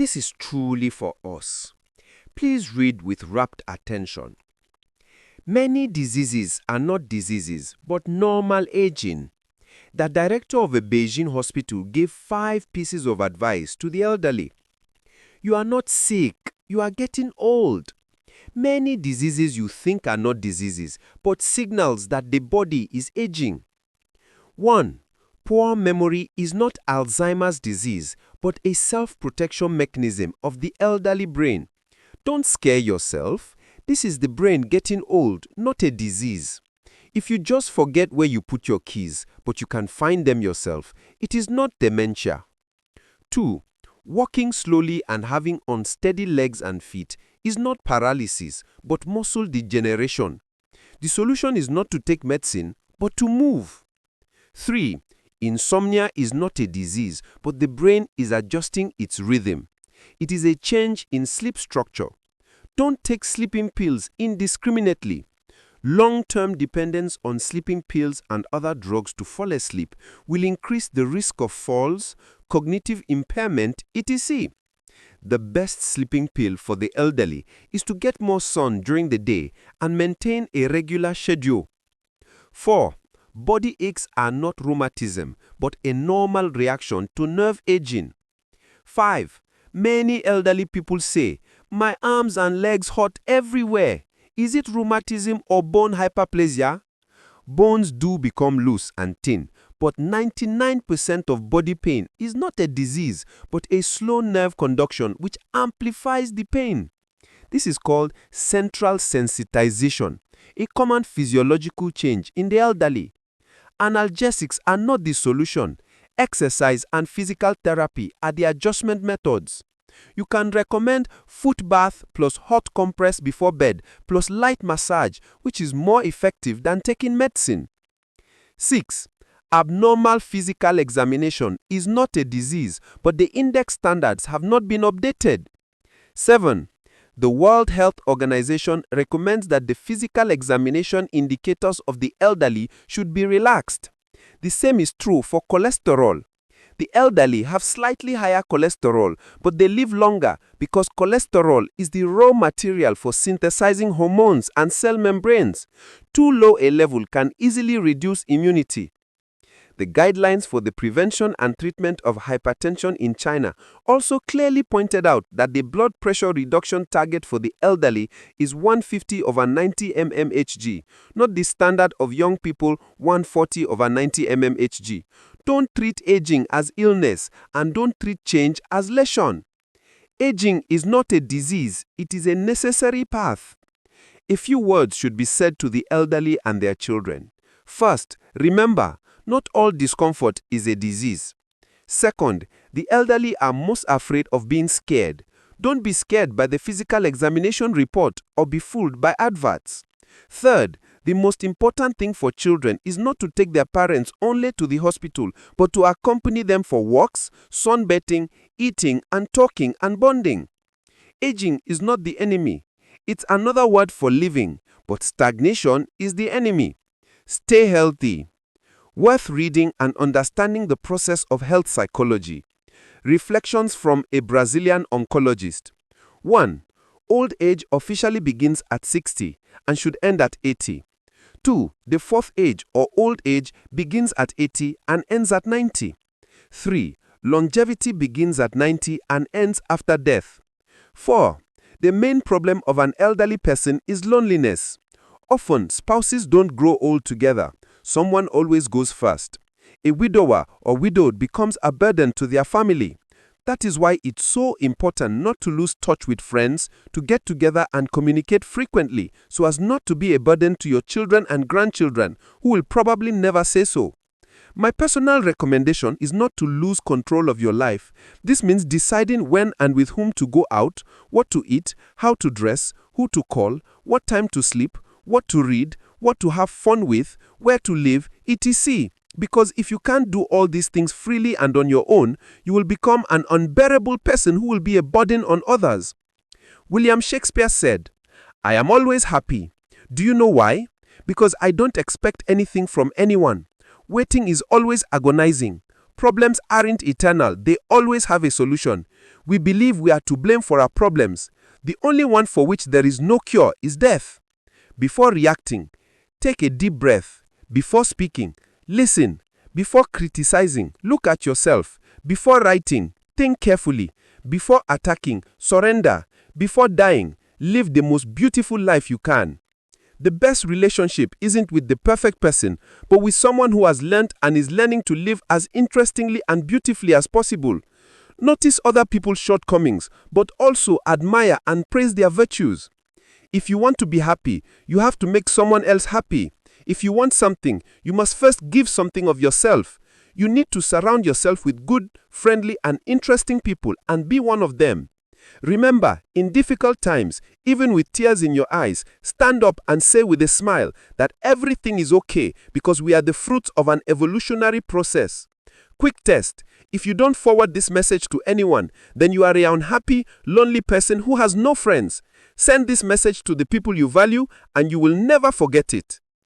This is truly for us. Please read with rapt attention. Many diseases are not diseases, but normal aging. The director of a Beijing hospital gave 5 pieces of advice to the elderly. You are not sick, you are getting old. Many diseases you think are not diseases, but signals that the body is aging. 1. Poor memory is not Alzheimer's disease, but a self-protection mechanism of the elderly brain. Don't scare yourself. This is the brain getting old, not a disease. If you just forget where you put your keys, but you can find them yourself, it is not dementia. 2. Walking slowly and having unsteady legs and feet is not paralysis, but muscle degeneration. The solution is not to take medicine, but to move. 3. Insomnia is not a disease, but the brain is adjusting its rhythm. It is a change in sleep structure. Don't take sleeping pills indiscriminately. Long-term dependence on sleeping pills and other drugs to fall asleep will increase the risk of falls, cognitive impairment, etc. The best sleeping pill for the elderly is to get more sun during the day and maintain a regular schedule. 4. Body aches are not rheumatism, but a normal reaction to nerve aging. 5. Many elderly people say, "My arms and legs hurt everywhere." Is it rheumatism or bone hyperplasia? Bones do become loose and thin, but 99% of body pain is not a disease, but a slow nerve conduction which amplifies the pain. This is called central sensitization, a common physiological change in the elderly. Analgesics are not the solution. Exercise and physical therapy are the adjustment methods. You can recommend foot bath plus hot compress before bed plus light massage, which is more effective than taking medicine. 6. Abnormal physical examination is not a disease, but the index standards have not been updated. 7. The World Health Organization recommends that the physical examination indicators of the elderly should be relaxed. The same is true for cholesterol. The elderly have slightly higher cholesterol, but they live longer because cholesterol is the raw material for synthesizing hormones and cell membranes. Too low a level can easily reduce immunity. The guidelines for the prevention and treatment of hypertension in China also clearly pointed out that the blood pressure reduction target for the elderly is 150/90 mmHg, not the standard of young people 140/90 mmHg. Don't treat aging as illness and don't treat change as lesion. Aging is not a disease, it is a necessary path. A few words should be said to the elderly and their children. First, remember, not all discomfort is a disease. Second, the elderly are most afraid of being scared. Don't be scared by the physical examination report or be fooled by adverts. Third, the most important thing for children is not to take their parents only to the hospital, but to accompany them for walks, sunbathing, eating and talking and bonding. Aging is not the enemy. It's another word for living, but stagnation is the enemy. Stay healthy. Worth reading and understanding the process of health psychology. Reflections from a Brazilian oncologist. 1. Old age officially begins at 60 and should end at 80. 2. The fourth age or old age begins at 80 and ends at 90. 3. Longevity begins at 90 and ends after death. 4. The main problem of an elderly person is loneliness. Often, spouses don't grow old together. Someone always goes first. A widower or widowed becomes a burden to their family. That is why it's so important not to lose touch with friends, to get together and communicate frequently so as not to be a burden to your children and grandchildren who will probably never say so. My personal recommendation is not to lose control of your life. This means deciding when and with whom to go out, what to eat, how to dress, who to call, what time to sleep, what to read, what to have fun with, where to live, etc. Because if you can't do all these things freely and on your own, you will become an unbearable person who will be a burden on others. William Shakespeare said, "I am always happy. Do you know why? Because I don't expect anything from anyone. Waiting is always agonizing. Problems aren't eternal, they always have a solution. We believe we are to blame for our problems. The only one for which there is no cure is death. Before reacting, take a deep breath. Before speaking, listen. Before criticizing, look at yourself. Before writing, think carefully. Before attacking, surrender. Before dying, live the most beautiful life you can. The best relationship isn't with the perfect person, but with someone who has learned and is learning to live as interestingly and beautifully as possible. Notice other people's shortcomings, but also admire and praise their virtues. If you want to be happy, you have to make someone else happy. If you want something, you must first give something of yourself. You need to surround yourself with good, friendly, and interesting people and be one of them. Remember, in difficult times, even with tears in your eyes, stand up and say with a smile that everything is okay because we are the fruit of an evolutionary process. Quick test. If you don't forward this message to anyone, then you are an unhappy, lonely person who has no friends. Send this message to the people you value and you will never forget it.